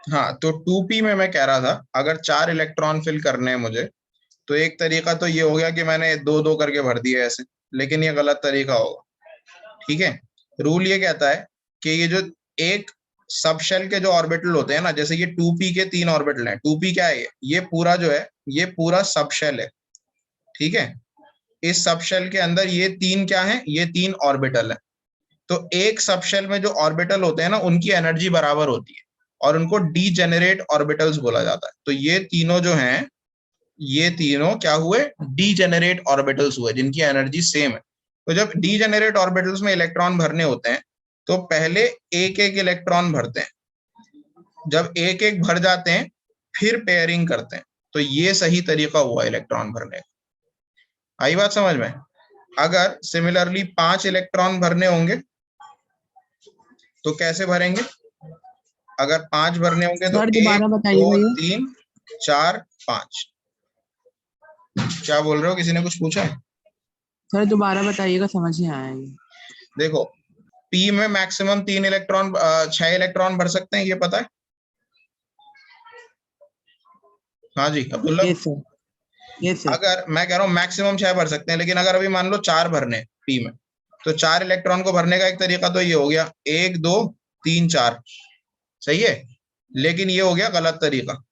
हाँ, तो 2p में मैं कह रहा था अगर 4 इलेक्ट्रॉन फिल करने हैं मुझे, तो एक तरीका तो ये हो गया कि मैंने 2-2 करके भर दिए ऐसे, लेकिन ये गलत तरीका होगा। ठीक है, रूल ये कहता है कि ये जो एक सब शेल के जो ऑर्बिटल होते हैं ना, जैसे ये 2p के 3 ऑर्बिटल हैं, 2p क्या है, ये पूरा जो है ये पूरा सब शेल है। ठीक है, इस सब शेल के अंदर ये 3 क्या है, ये 3 ऑर्बिटल है। तो एक सब शेल में जो ऑर्बिटल होते हैं ना, उनकी एनर्जी बराबर होती है और उनको डीजेनरेट ऑर्बिटल्स बोला जाता है। तो ये तीनों जो हैं, ये तीनों क्या हुए, डीजेनरेट ऑर्बिटल्स हुए जिनकी एनर्जी सेम है। तो जब डीजेनरेट ऑर्बिटल्स में इलेक्ट्रॉन भरने होते हैं तो पहले एक एक इलेक्ट्रॉन भरते हैं, जब एक एक भर जाते हैं फिर पेयरिंग करते हैं। तो ये सही तरीका हुआ इलेक्ट्रॉन भरने का। आई बात समझ में? अगर सिमिलरली 5 इलेक्ट्रॉन भरने होंगे तो कैसे भरेंगे? अगर 5 भरने होंगे तो सर 1 दोबारा बताइए 2 भैया। 3 4 5। क्या बोल रहे हो, किसी ने कुछ पूछा है? सर दोबारा बताइएगा, समझ नहीं आया ये। देखो, पी में मैक्सिमम 3 इलेक्ट्रॉन 6 इलेक्ट्रॉन भर सकते हैं, ये पता है? हाँ जी Abdullah. Yes sir, yes sir. अगर मैं कह रहा हूँ मैक्सिमम 6 भर सकते हैं, लेकिन अगर अभी मान लो 4 भरने पी में, तो 4 इलेक्ट्रॉन को भरने का एक तरीका तो ये हो गया 1 2 3 4, सही है। लेकिन ये हो गया गलत तरीका,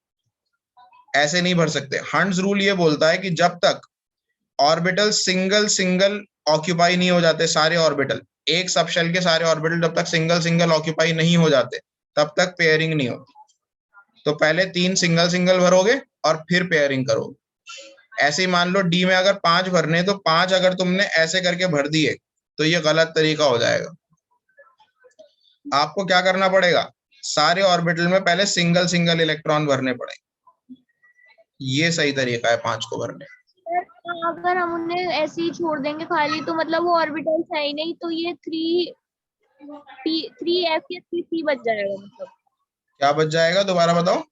ऐसे नहीं भर सकते। हंट्स रूल ये बोलता है कि जब तक ऑर्बिटल सिंगल सिंगल ऑक्यूपाई नहीं हो जाते, सारे ऑर्बिटल, एक सबशेल के सारे ऑर्बिटल जब तक सिंगल सिंगल ऑक्यूपाई नहीं हो जाते, तब तक पेयरिंग नहीं होती। तो पहले 3 सिंगल सिंगल भरोगे और फिर पेयरिंग करोगे। ऐसे ही मान लो डी में अगर 5 भरने, तो 5 अगर तुमने ऐसे करके भर दिए तो ये गलत तरीका हो जाएगा। आपको क्या करना पड़ेगा, सारे ऑर्बिटल में पहले सिंगल सिंगल इलेक्ट्रॉन भरने पड़ेंगे। ये सही तरीका है 5 को भरने। अगर हम उन्हें ऐसे ही छोड़ देंगे खाली, तो मतलब वो ऑर्बिटल्स है ही नहीं, तो ये 3f या 3p बच जाएगा। मतलब क्या बच जाएगा, दोबारा बताओ।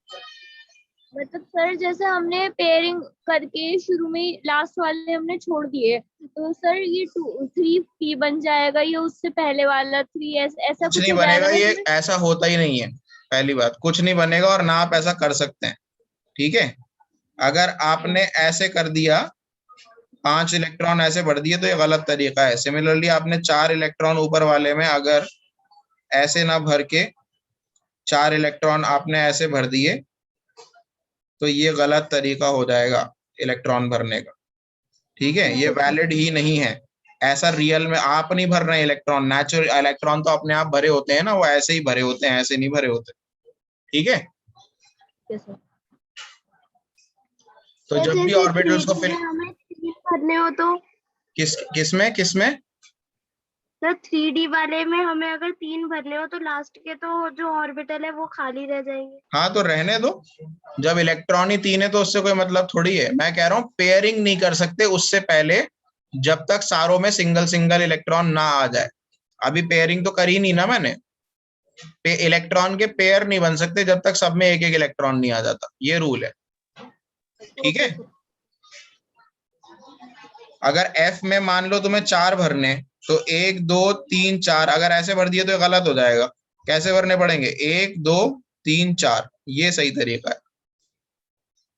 मतलब सर जैसे हमने पेयरिंग करके शुरू में लास्ट वाले हमने छोड़ दिए, तो सर ये 3p बन जाएगा, ये उससे पहले वाला 3s, ऐसा कुछ कुछ नहीं हो बनेगा, जाएगा ये इसमें। ऐसा होता ही नहीं है। पहली बात, कुछ नहीं बनेगा और ना आप ऐसा कर सकते हैं। ठीक है, अगर आपने ऐसे कर दिया, 5 इलेक्ट्रॉन ऐसे भर दिए, तो ये गलत तरीका है। सिमिलरली आपने 4 इलेक्ट्रॉन ऊपर वाले में अगर ऐसे ना भर के 4 इलेक्ट्रॉन आपने ऐसे भर दिए, तो ये गलत तरीका हो जाएगा इलेक्ट्रॉन भरने का। ठीक है, ये वैलिड ही नहीं है। ऐसा रियल में आप नहीं भर रहे हैं इलेक्ट्रॉन, नेचुरल इलेक्ट्रॉन तो अपने आप भरे होते हैं ना, वो ऐसे ही भरे होते हैं, ऐसे नहीं भरे होते। ठीक है, तो जब भी ऑर्बिटल्स को फिल, हमें 3 भरने हो तो किसमें सर 3D वाले में हमें अगर 3 भरने हो तो लास्ट के तो जो ऑर्बिटल है वो खाली रह जाएंगे। हाँ तो रहने दो, जब इलेक्ट्रॉन ही 3 है तो उससे कोई मतलब थोड़ी है। मैं कह रहा हूँ पेयरिंग नहीं कर सकते उससे पहले, जब तक सारों में सिंगल सिंगल इलेक्ट्रॉन ना आ जाए। अभी पेयरिंग तो करी नहीं ना मैंने, इलेक्ट्रॉन के पेयर नहीं बन सकते जब तक सब में एक एक इलेक्ट्रॉन नहीं आ जाता, ये रूल है। ठीक है, अगर एफ में मान लो तुम्हें 4 भरने, तो 1 2 3 4 अगर ऐसे भर दिए तो ये गलत हो जाएगा। कैसे भरने पड़ेंगे, 1 2 3 4, ये सही तरीका है।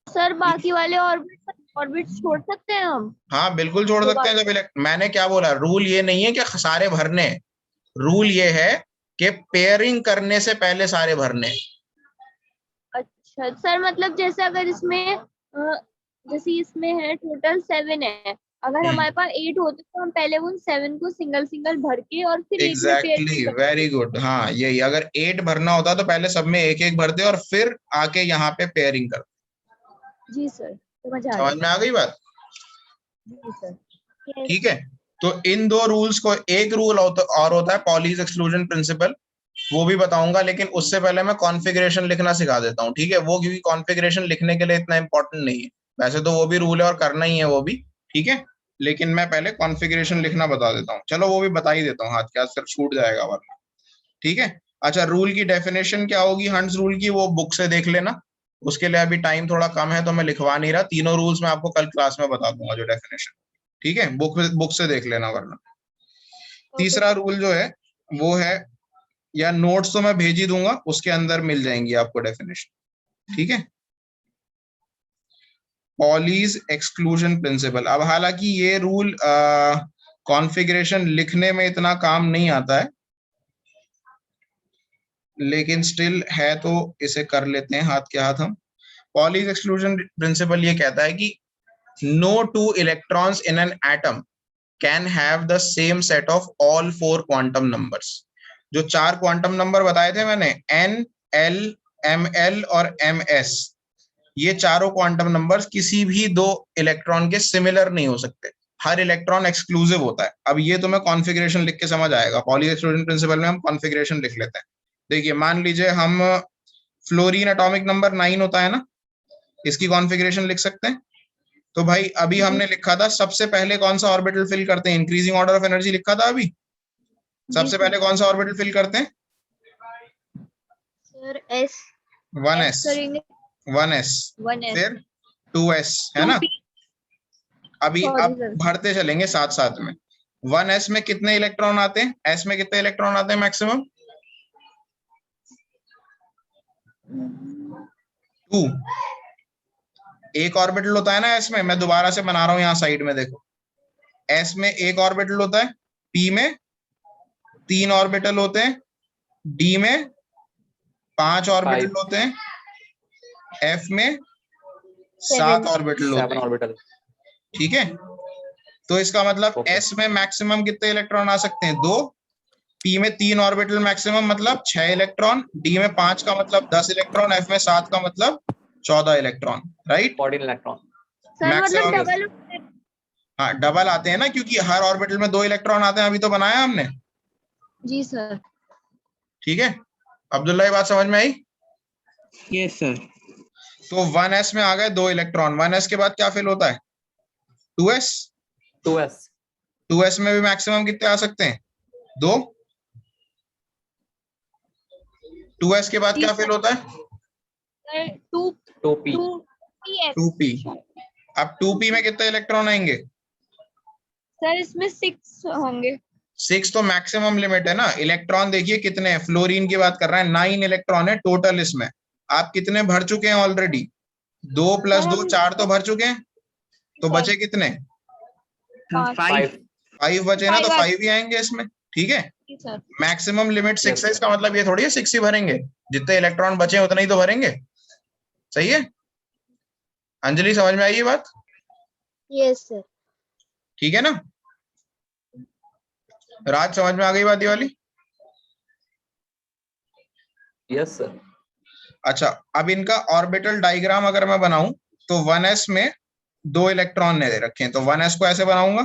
सर बाकी वाले ऑर्बिट छोड़ सकते हैं हम? हाँ बिल्कुल छोड़ सकते हैं। जब मैंने क्या बोला, रूल ये नहीं है कि सारे भरने, रूल ये है कि पेयरिंग करने से पहले सारे भरने। अच्छा सर, मतलब जैसे अगर इसमें जैसे इसमें है टोटल 7 है, अगर हमारे पास 8 होते तो हम पहले उन 7 को सिंगल सिंगल भर के और फिर एक में पेयरिंग एग्जैक्टली, वेरी गुड। हाँ यही, अगर 8 भरना होता तो पहले सब में एक एक भरते और फिर आके यहाँ पे पेयरिंग करते। जी सर, समझ में आ गई बात? जी सर। ठीक है, तो इन 2 रूल्स को, एक रूल और होता है पॉलीज एक्सक्लूजन प्रिंसिपल, वो भी बताऊंगा, लेकिन उससे पहले मैं कॉन्फ़िगरेशन लिखना सिखा देता हूँ। ठीक है, वो क्योंकि कॉन्फ़िगरेशन लिखने के लिए इतना इंपॉर्टेंट नहीं है, वैसे तो वो भी रूल है और करना ही है वो भी। ठीक है, लेकिन मैं पहले कॉन्फ़िगरेशन लिखना बता देता हूँ। चलो वो भी बता ही देता हूँ, हाथ के हाथ सिर्फ छूट जाएगा वरना। ठीक है, अच्छा रूल की डेफिनेशन क्या होगी हंट्स रूल की, वो बुक से देख लेना। उसके लिए अभी टाइम थोड़ा कम है तो मैं लिखवा नहीं रहा, तीनों रूल्स मैं आपको कल क्लास में बता दूंगा जो डेफिनेशन। ठीक है, बुक से देख लेना वरना। तीसरा रूल जो है वो है या नोट्स तो मैं भेज ही दूंगा, उसके अंदर मिल जाएंगी आपको डेफिनेशन, ठीक है। पॉलीज एक्सक्लूजन प्रिंसिपल, अब हालांकि ये रूल कॉन्फ़िगरेशन लिखने में इतना काम नहीं आता है, लेकिन स्टिल है तो इसे कर लेते हैं हाथ के हाथ हम। पॉलीज एक्सक्लूजन प्रिंसिपल ये कहता है कि no two electrons in an atom can have the same set of all four quantum numbers. जो चार क्वांटम नंबर बताए थे मैंने, एन, एल, एम एल और एम एस, ये चारों क्वांटम नंबर्स किसी भी दो इलेक्ट्रॉन के सिमिलर नहीं हो सकते, हर इलेक्ट्रॉन एक्सक्लूसिव होता है। अब ये तो मैं कॉन्फ़िगरेशन लिख के समझ आएगा, पॉली एक्सक्लूजन प्रिंसिपल में हम कॉन्फ़िगरेशन लिख लेते हैं। देखिए मान लीजिए हम फ्लोरीन एटॉमिक नंबर 9 होता है ना, इसकी कॉन्फ़िगरेशन लिख सकते हैं। तो भाई अभी हमने लिखा था सबसे पहले कौन सा ऑर्बिटल फिल करते हैं, इंक्रीजिंग ऑर्डर ऑफ एनर्जी लिखा था अभी। सबसे पहले कौन सा ऑर्बिटल फिल करते हैं? सर एस 1s, करेंगे 1s, 1s फिर 2s, है ना। अभी सॉरी अब सर भरते चलेंगे साथ साथ में। 1s में कितने इलेक्ट्रॉन आते हैं, s में कितने इलेक्ट्रॉन आते हैं मैक्सिमम? 2। एक ऑर्बिटल होता है ना s में, मैं दोबारा से बना रहा हूं यहाँ साइड में देखो, s में एक ऑर्बिटल होता है, p में 3 ऑर्बिटल होते हैं, d में 5 ऑर्बिटल होते हैं, f में 7 ऑर्बिटल होते 7 हैं, ऑर्बिटल। ठीक है। तो इसका मतलब Okay. s में मैक्सिमम कितने इलेक्ट्रॉन आ सकते हैं? 2। p में 3 ऑर्बिटल मैक्सिमम मतलब 6 इलेक्ट्रॉन, d में 5 का मतलब 10 इलेक्ट्रॉन, f में 7 का मतलब 14 इलेक्ट्रॉन, राइट। 14 इलेक्ट्रॉन। सर मतलब मैक्सिमम, डबल हाँ डबल आते हैं ना, क्योंकि हर ऑर्बिटल में 2 इलेक्ट्रॉन आते हैं, अभी तो बनाया हमने, जी सर ठीक है। अब्दुल्ला ये बात समझ में आई? Yes sir. तो 1s में आ गए 2 इलेक्ट्रॉन, 1s के बाद क्या फिल होता है? 2s। 2s 2s में भी मैक्सिमम कितने आ सकते हैं? 2। 2s के बाद क्या फिल होता है? To 2p 2p। अब 2p में कितने इलेक्ट्रॉन आएंगे? सर इसमें 6 होंगे। 6 तो मैक्सिमम लिमिट है ना। इलेक्ट्रॉन देखिए कितने हैं, फ्लोरीन की बात कर रहे हैं, 9 इलेक्ट्रॉन है टोटल इसमें। आप कितने भर चुके हैं ऑलरेडी? 2 + 2 4 तो भर चुके हैं, तो बचे कितने? 5। 5 बचे ना, तो 5 5 ही आएंगे इसमें, ठीक है। सर मैक्सिमम लिमिट 6 Yes, है, इसका मतलब ये थोड़ी है 6 ही भरेंगे, जितने इलेक्ट्रॉन बचे हैं उतने ही तो भरेंगे, सही है। अंजलि समझ में आई ये बात? यस सर ठीक है ना। राज समझ में आ गई बात ये वाली? Yes sir. अच्छा, अब इनका ऑर्बिटल डायग्राम अगर मैं बनाऊं तो 1s में 2 इलेक्ट्रॉन दे रखे हैं, तो 1s को ऐसे बनाऊंगा,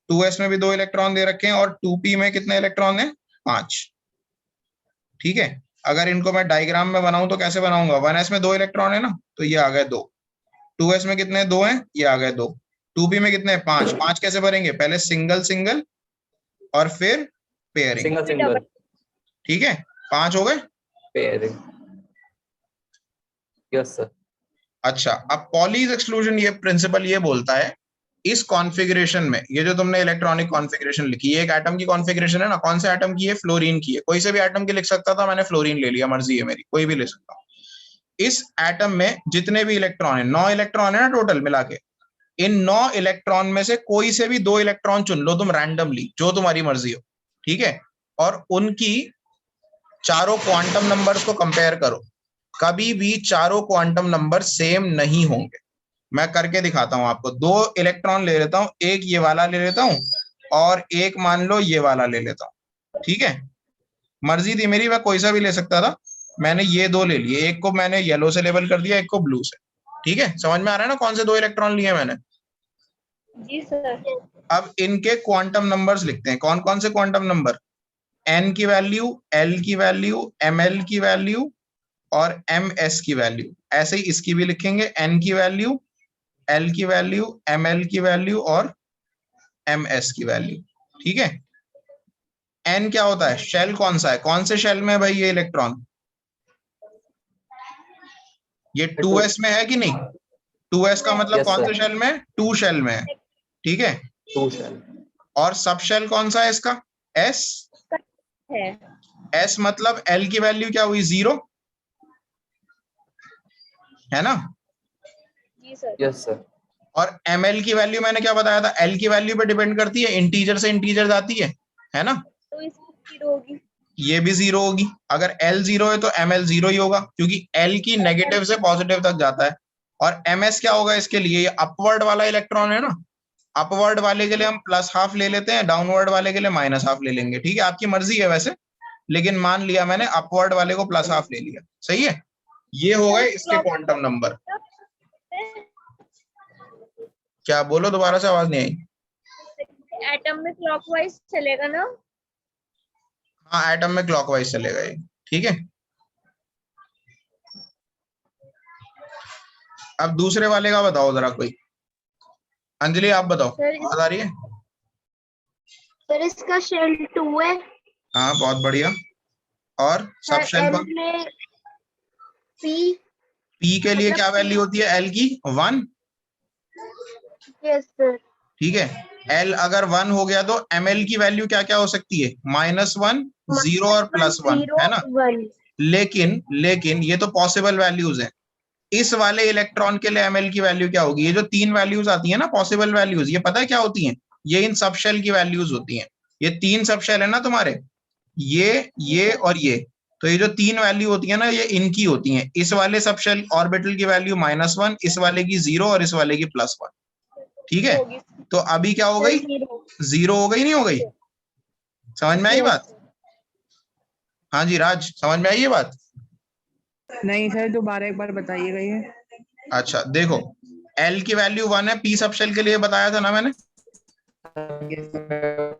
2s में भी 2 इलेक्ट्रॉन दे रखे हैं, और 2p में कितने इलेक्ट्रॉन है? 5, ठीक है। अगर इनको मैं डायग्राम में बनाऊं तो कैसे बनाऊंगा? 1s में 2 इलेक्ट्रॉन है ना, तो ये आ गए 2। 2s में कितने? 2 हैं, ये आ गए 2। 2p में कितने? 5। 5 कैसे भरेंगे? पहले सिंगल सिंगल और फिर पेयरिंग, सिंगल सिंगल ठीक है। 5 हो गए। पेयरिंग। Yes sir. अच्छा, अब पॉलीज एक्सक्लूजन ये प्रिंसिपल ये बोलता है, इस कॉन्फ़िगरेशन में, ये जो तुमने इलेक्ट्रॉनिक कॉन्फ़िगरेशन लिखी है, एक एटम की कॉन्फ़िगरेशन है ना, कौन से एटम की है? फ्लोरीन की है। कोई से भी एटम की लिख सकता था, मैंने फ्लोरीन ले लिया, मर्जी है मेरी, कोई भी ले सकता हूँ। इस एटम में जितने भी इलेक्ट्रॉन है, 9 इलेक्ट्रॉन है ना टोटल मिला के, इन 9 इलेक्ट्रॉन में से कोई से भी 2 इलेक्ट्रॉन चुन लो तुम रैंडमली, जो तुम्हारी मर्जी हो, ठीक है। और उनकी चारों क्वांटम नंबर्स को कंपेयर करो, कभी भी चारों क्वांटम नंबर सेम नहीं होंगे। मैं करके दिखाता हूं आपको। 2 इलेक्ट्रॉन ले लेता हूं, एक ये वाला ले लेता हूं और एक मान लो ये वाला ले लेता हूं, ठीक है। मर्जी थी मेरी, मैं कोई सा भी ले सकता था, मैंने ये 2 ले लिए, एक को मैंने येलो से लेबल कर दिया, एक को ब्लू से, ठीक है। समझ में आ रहा है ना कौन से 2 इलेक्ट्रॉन लिए मैंने? जी सर अब इनके क्वांटम नंबर्स लिखते हैं। कौन कौन से क्वांटम नंबर? n की वैल्यू, l की वैल्यू, ml की वैल्यू और ms की वैल्यू। ऐसे ही इसकी भी लिखेंगे, n की वैल्यू, l की वैल्यू, ml की वैल्यू और ms की वैल्यू, ठीक है। n क्या होता है? शेल कौन सा है? कौन से शेल में है भाई ये इलेक्ट्रॉन? ये 2s में है कि नहीं? 2s का मतलब Yes, कौन sir. से शेल में है? 2 शेल में है, ठीक है। 2 शेल। और सब शेल कौन सा है इसका? s। है S मतलब L की वैल्यू क्या हुई 0, है ना? जी सर। Yes sir. और ml की वैल्यू मैंने क्या बताया था, L की वैल्यू पे डिपेंड करती है, इंटीजर से इंटीजर जाती है ना? तो इसकी 0 होगी। ये भी 0 होगी। अगर L 0 है तो ml 0 ही होगा, क्योंकि L की नेगेटिव से पॉजिटिव तक जाता है। और ms क्या होगा इसके लिए, ये अपवर्ड वाला इलेक्ट्रॉन है ना, अपवर्ड वाले के लिए हम +½ ले लेते हैं, डाउनवर्ड वाले के लिए -½ ले लेंगे। ठीक है, आपकी मर्जी है वैसे, लेकिन मान लिया मैंने अपवर्ड वाले को +½ ले लिया, सही है। ये हो गए इसके क्वांटम नंबर। क्या बोलो, दोबारा से आवाज नहीं आई। एटम में क्लॉकवाइज चलेगा ना? हाँ, एटम में क्लॉकवाइज चलेगा ये, ठीक है। अब दूसरे वाले का बताओ जरा कोई। अंजलि आप बताओ, आवाज आ रही है? सर इसका शेल 2 है। हाँ, बहुत बढ़िया। और सब शेल पर में पी। पी के लिए मतलब क्या वैल्यू होती है एल की, 1। Yes sir. ठीक है, एल अगर 1 हो गया तो ml की वैल्यू क्या क्या हो सकती है, -1, 0 और +1, है ना? लेकिन ये तो पॉसिबल वैल्यूज हैं। इस वाले इलेक्ट्रॉन के लिए ml की वैल्यू क्या होगी? ये जो 3 वैल्यूज आती है ना पॉसिबल वैल्यूज, ये पता है क्या होती हैं? ये इन सबशेल की वैल्यूज होती हैं। ये 3 सबशेल है ना तुम्हारे, ये और ये, तो ये जो 3 वैल्यू होती है ना, ये इनकी होती हैं। इस वाले सबशेल ऑर्बिटल की वैल्यू -1, इस वाले की 0 और इस वाले की +1। ठीक है, तो अभी क्या हो गई, 0 हो गई, नहीं हो गई? समझ में आई बात? हाँ जी राज, समझ में आई ये बात? नहीं सर, दोबारा एक बार बताइएगा ये। अच्छा देखो, L की वैल्यू 1 है, P सबशेल के लिए बताया था ना मैंने।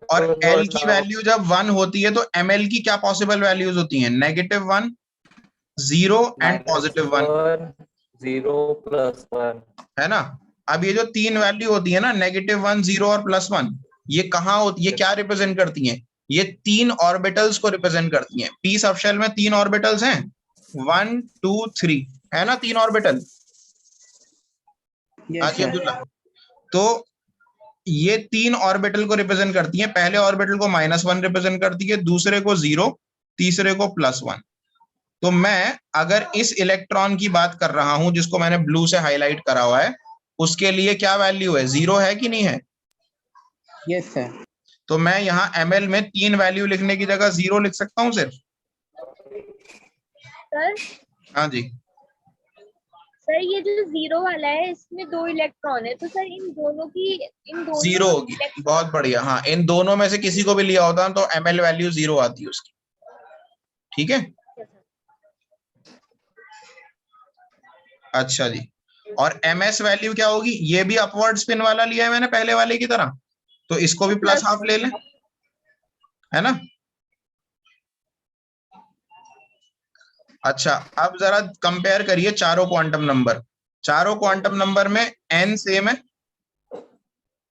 और L की वैल्यू जब 1 होती है तो ml की क्या पॉसिबल वैल्यूज होती हैं, -1, 0 एंड +1, 0 +1, है ना? अब ये जो 3 वैल्यू होती है ना, -1, 0 और +1, ये कहाँ होती है, क्या रिप्रेजेंट करती हैं? ये 3 ऑर्बिटल्स को रिप्रेजेंट करती हैं। P सबशेल में 3 ऑर्बिटल्स हैं, 1 2 3, है ना? 3 ऑर्बिटल। हाँ जी अब्दुल्ला। तो ये 3 ऑर्बिटल को रिप्रेजेंट करती हैं। पहले ऑर्बिटल को -1 रिप्रेजेंट करती है, दूसरे को 0, तीसरे को +1। तो मैं अगर इस इलेक्ट्रॉन की बात कर रहा हूं जिसको मैंने ब्लू से हाईलाइट करा हुआ है, उसके लिए क्या वैल्यू है, 0 है कि नहीं है? Yes sir. तो मैं यहाँ ml में 3 वैल्यू लिखने की जगह 0 लिख सकता हूँ सिर्फ। सर हाँ जी। सर ये जो 0 वाला है इसमें 2 इलेक्ट्रॉन है, तो सर इन दोनों 0 होगी, बहुत बढ़िया। हाँ, इन दोनों में से किसी को भी लिया होता तो ml वैल्यू 0 आती है उसकी। ठीक है, अच्छा जी। और ms वैल्यू क्या होगी, ये भी अपवर्ड स्पिन वाला लिया है मैंने पहले वाले की तरह, तो इसको भी +½ ले लें, है ना? अच्छा, अब जरा कंपेयर करिए चारों क्वांटम नंबर। चारों क्वांटम नंबर में n सेम है,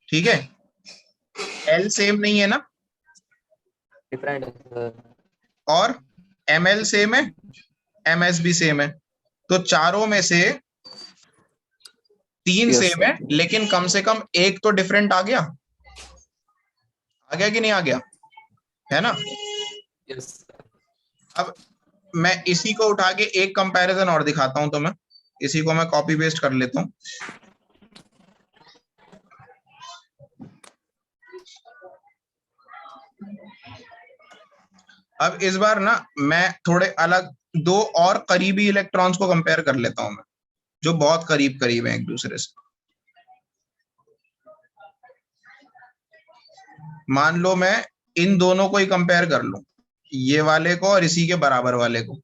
ठीक है, l सेम नहीं है ना, डिफरेंट है सर। और ml सेम है, ms भी सेम है। तो चारों में से 3 Yes, सेम sir. है, लेकिन कम से कम एक तो डिफरेंट आ गया कि नहीं आ गया, है ना? Yes, sir. अब मैं इसी को उठा के एक कंपैरिजन और दिखाता हूं, तो मैं इसी को मैं कॉपी पेस्ट कर लेता हूं। अब इस बार ना मैं थोड़े अलग 2 और करीबी इलेक्ट्रॉन्स को कंपेयर कर लेता हूं मैं, जो बहुत करीब करीब हैं एक दूसरे से। मान लो मैं इन दोनों को ही कंपेयर कर लूं, ये वाले को और इसी के बराबर वाले को,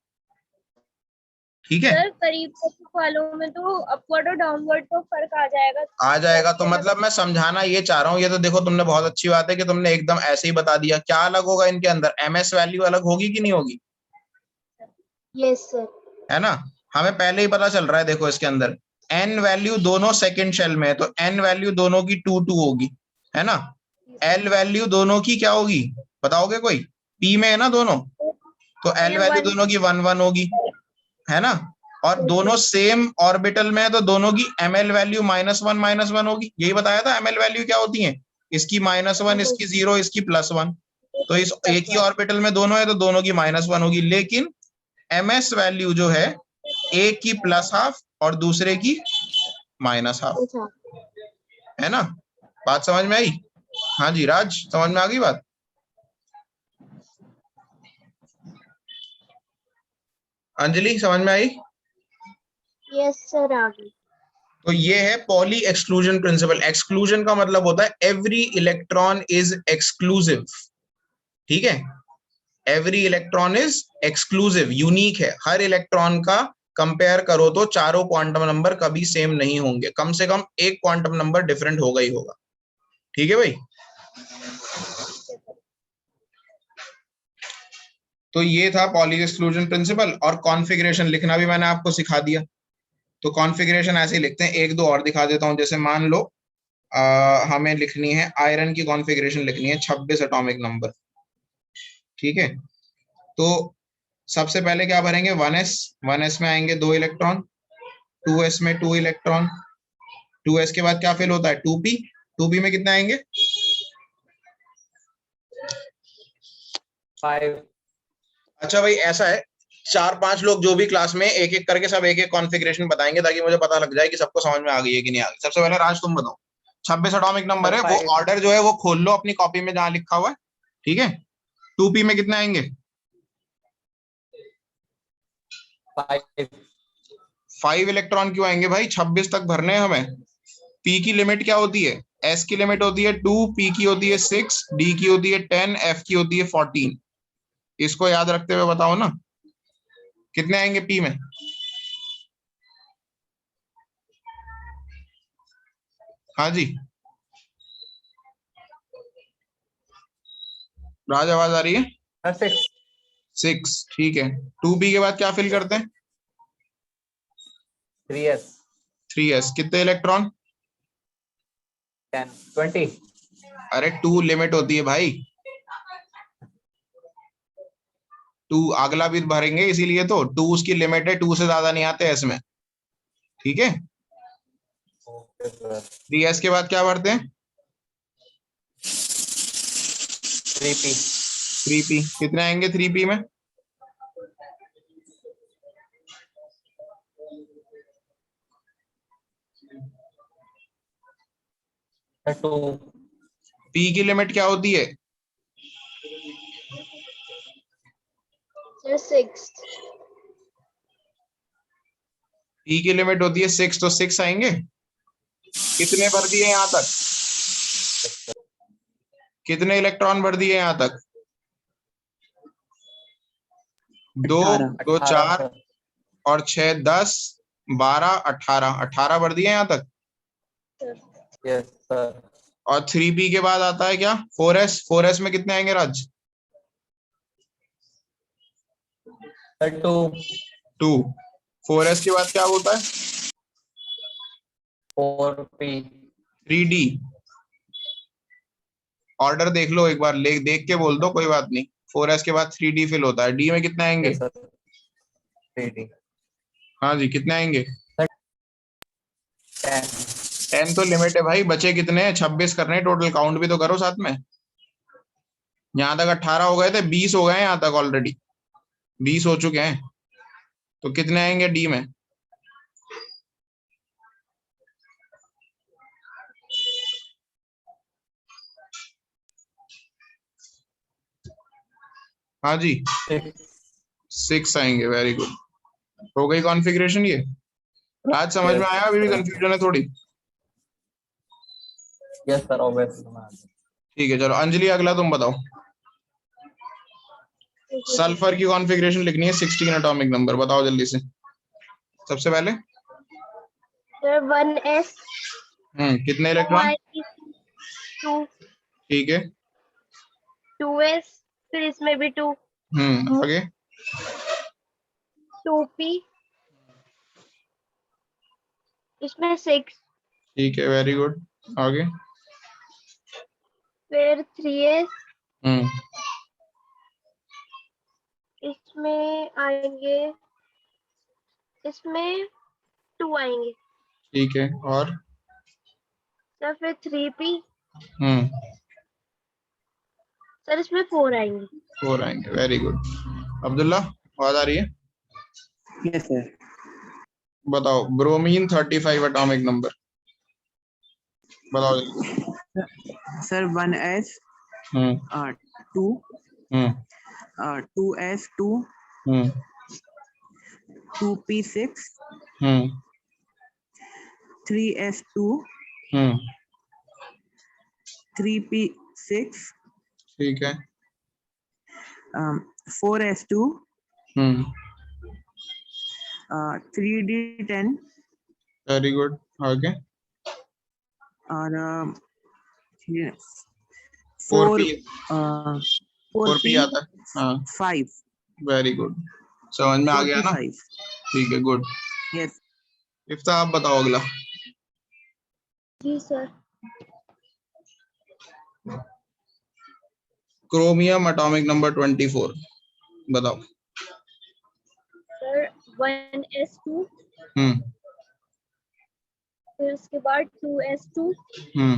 ठीक है? सर करीब वालों में तो अपवर्ड और डाउनवर्ड तो फर्क आ जाएगा। तो मतलब मैं समझाना ये चाह रहा हूँ, ये तो देखो तुमने बहुत अच्छी बात है कि तुमने एकदम ऐसे ही बता दिया। क्या अलग होगा इनके अंदर, ms वैल्यू अलग होगी कि नहीं होगी? Yes sir. है ना? हमें पहले ही पता चल रहा है, देखो इसके अंदर n वैल्यू दोनों सेकंड शेल में है, तो n वैल्यू दोनों की 2 2 होगी, है ना? l वैल्यू दोनों की क्या होगी, बताओगे कोई? p में है ना दोनों, तो l वैल्यू दोनों की 1 1 होगी, है ना? और दोनों सेम ऑर्बिटल में है, तो दोनों की ml वैल्यू -1 होगी। यही बताया था ml वैल्यू क्या होती है, इसकी -1, इसकी 0, इसकी +1, तो इस एक ही ऑर्बिटल में दोनों है तो दोनों की -1 होगी, लेकिन ms वैल्यू जो है एक की +½ और दूसरे की -½ है ना। बात समझ में आई? हाँ जी राज, समझ में आ गई बात? अंजलि समझ में आई? यस सर, आ गई। तो ये है पॉली एक्सक्लूजन प्रिंसिपल। एक्सक्लूजन का मतलब होता है एवरी इलेक्ट्रॉन इज एक्सक्लूसिव, ठीक है। Every electron is exclusive, unique है। हर इलेक्ट्रॉन का कंपेयर करो तो चारों क्वांटम नंबर कभी सेम नहीं होंगे, कम से कम एक क्वांटम नंबर डिफरेंट होगा ही होगा, ठीक है भाई। तो ये था पॉली एक्सक्लूजन प्रिंसिपल, और कॉन्फ़िगरेशन लिखना भी मैंने आपको सिखा दिया। तो कॉन्फ़िगरेशन ऐसे ही लिखते हैं, एक दो और दिखा देता हूं। जैसे मान लो हमें लिखनी है आयरन की कॉन्फ़िगरेशन लिखनी है 26 एटॉमिक नंबर, ठीक है। तो सबसे पहले क्या भरेंगे, 1s। 1s में आएंगे 2 इलेक्ट्रॉन, 2s में 2 इलेक्ट्रॉन, 2s के बाद क्या फिल होता है, 2p। 2p में कितने आएंगे, 5. अच्छा भाई ऐसा है, 4-5 लोग जो भी क्लास में एक एक करके सब एक एक कॉन्फ़िगरेशन बताएंगे, ताकि मुझे पता लग जाए कि सबको समझ में आ गई है कि नहीं आ गई। सबसे पहले राज तुम बताओ, 26 एटॉमिक नंबर है, वो 5. ऑर्डर जो है वो खोल लो अपनी कॉपी में जहां लिखा हुआ है, ठीक है। 2p में कितने आएंगे, 5. 5 इलेक्ट्रॉन क्यों आएंगे भाई, 26 तक भरने हैं हमें। p की लिमिट क्या होती है, s की लिमिट होती है 2, p की होती है 6, d की होती है 10, f की होती है 14। इसको याद रखते हुए बताओ ना कितने आएंगे p में। हाँ जी राज, आवाज आ रही है? 6. 6, ठीक है। 2p के बाद क्या फिल करते हैं, 3s. 3s। कितने इलेक्ट्रॉन, 10. 20. अरे 2 लिमिट होती है भाई, 2 अगला भी भरेंगे इसीलिए तो 2 उसकी लिमिट है, 2 से ज्यादा नहीं आते इसमें, ठीक है। Okay, sir. 3s के बाद क्या भरते हैं, 3p. 3p। कितने आएंगे 3p में, 2. p की लिमिट क्या होती है, सर 6। p की लिमिट होती है 6, तो 6 आएंगे। कितने भर दिए यहां तक, कितने इलेक्ट्रॉन भर दिए यहां तक, 2, 18। 2 18, 4 sir. और 6 10 12 18, 18 भर दिए यहां तक। Yes, sir. और 3p के बाद आता है क्या, 4s। 4s में कितने आएंगे राज, Sir, 2. 2। 4s के बाद क्या होता है, 4p. 3d। ऑर्डर देख लो एक बार, देख के बोल दो, कोई बात नहीं। 4s के बाद 3d फिल होता है। d में कितने आएंगे, Yes, sir. 3d. हाँ जी कितने आएंगे, 10. 10 तो लिमिट है भाई, बचे कितने हैं, 26 करने हैं टोटल, काउंट भी तो करो साथ में। यहाँ तक 18 हो गए थे, 20 हो गए हैं यहाँ तक ऑलरेडी, 20 हो चुके हैं। तो कितने आएंगे डी में, हाँ जी 6. 6 आएंगे, वेरी गुड। हो गई कॉन्फ़िगरेशन ये, राज समझ में Yes, आया, अभी भी sir. कंफ्यूजन है थोड़ी, Yes, sir. Obviously. ठीक है। चलो अंजलि अगला तुम बताओ, सल्फर की कॉन्फ़िगरेशन लिखनी है 16 एटॉमिक नंबर, बताओ जल्दी से। सबसे पहले सर 1s, कितने 2 इलेक्ट्रॉन, आएगी, 2, ठीक है। 2s, फिर इसमें भी 2, आगे 2p, इसमें 6, ठीक है, वेरी गुड। आगे फिर 3s, हम्म इसमें आएंगे, इसमें 2 आएंगे। ठीक है, और सर फिर 3p, हम्म सर इसमें 4 आएंगे। 4 आएंगे, वेरी गुड। अब्दुल्ला आवाज आ रही है? Yes sir. बताओ ब्रोमीन 35 एटॉमिक नंबर, बताओ जल्दी। सर 1s हम्म 2 हम्म 2s2 हम्म 2p6 हम्म 3s2 हम्म 3p6 ठीक है। 4s2 हम्म 3d10 वेरी गुड, आगे। और 4p 4p आता है, हाँ 5 वेरी गुड, समझ में आ गया ना? 4p5 ठीक है, गुड। यस। इफ्ता आप बताओ अगला। जी सर। क्रोमियम एटॉमिक नंबर 24, बताओ। सर 1s2, हम्म फिर उसके बाद 2s2, हम्म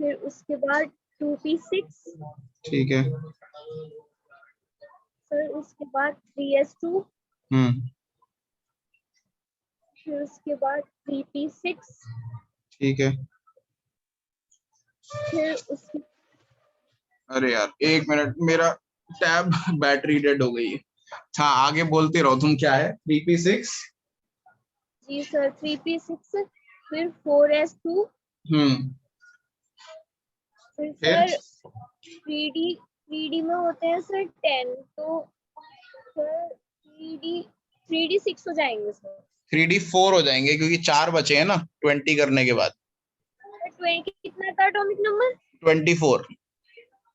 फिर उसके बाद 2p6, ठीक है। फिर उसके बाद 3s2, हम्म फिर उसके बाद 3p6, ठीक है। फिर उसके अरे यार एक मिनट, मेरा टैब बैटरी डेड हो गई है। हाँ आगे बोलते रहो, तुम क्या है? 3p6। जी सर 3p6, फिर 4s2, हम्म फिर फिर सर 3d में होते हैं सर 10, तो सर 3d6 हो जाएंगे सर। 3d4 हो जाएंगे क्योंकि 4 बचे हैं ना 20 करने के बाद। 20 कितना था एटॉमिक नंबर? 24।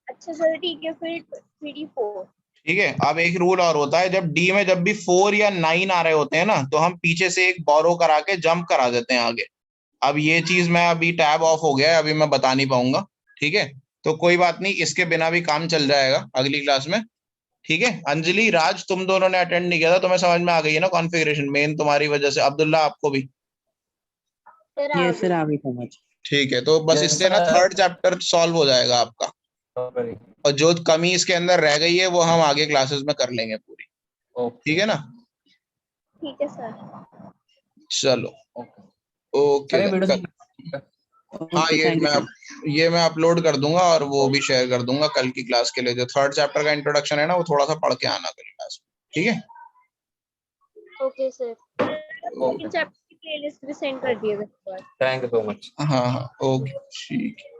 अच्छा सर ठीक है, फिर 3d4। ठीक है। अब एक रूल और होता है, जब डी में जब भी 4 या 9 आ रहे होते हैं ना, तो हम पीछे से एक बोरो करा के जंप करा देते हैं आगे। अब ये चीज मैं अभी टैब ऑफ हो गया है, अभी मैं बता नहीं पाऊंगा। ठीक है, तो कोई बात नहीं, इसके बिना भी काम चल जाएगा अगली क्लास में। ठीक है। अंजलि, राज, तुम दोनों ने अटेंड नहीं किया था, तुम्हें समझ में आ गई है ना कॉन्फ़िगरेशन, मेन तुम्हारी वजह से। अब्दुल्ला आपको भी? सर यस सर आगे। आ गई समझ। ठीक है, तो बस Yes, इससे ना sir. थर्ड चैप्टर सॉल्व हो जाएगा आपका, Sorry. और जो कमी इसके अंदर रह गई है वो हम आगे क्लासेस में कर लेंगे पूरी। Okay. ठीक है ना? ठीक है सर। चलो, Okay. ओके अरे देन। वीडियो हाँ ओके थैंक यू सर। ये मैं अपलोड कर दूंगा और वो भी शेयर कर दूंगा कल की क्लास के लिए। जो थर्ड चैप्टर का इंट्रोडक्शन है ना, वो थोड़ा सा पढ़ के आना कल क्लास में। ठीक है। Okay sir. Second Okay. Chapter की प्लेलिस्ट भी सेंड कर दिएगा। Thank you so much. हाँ हाँ, ओके ठीक है।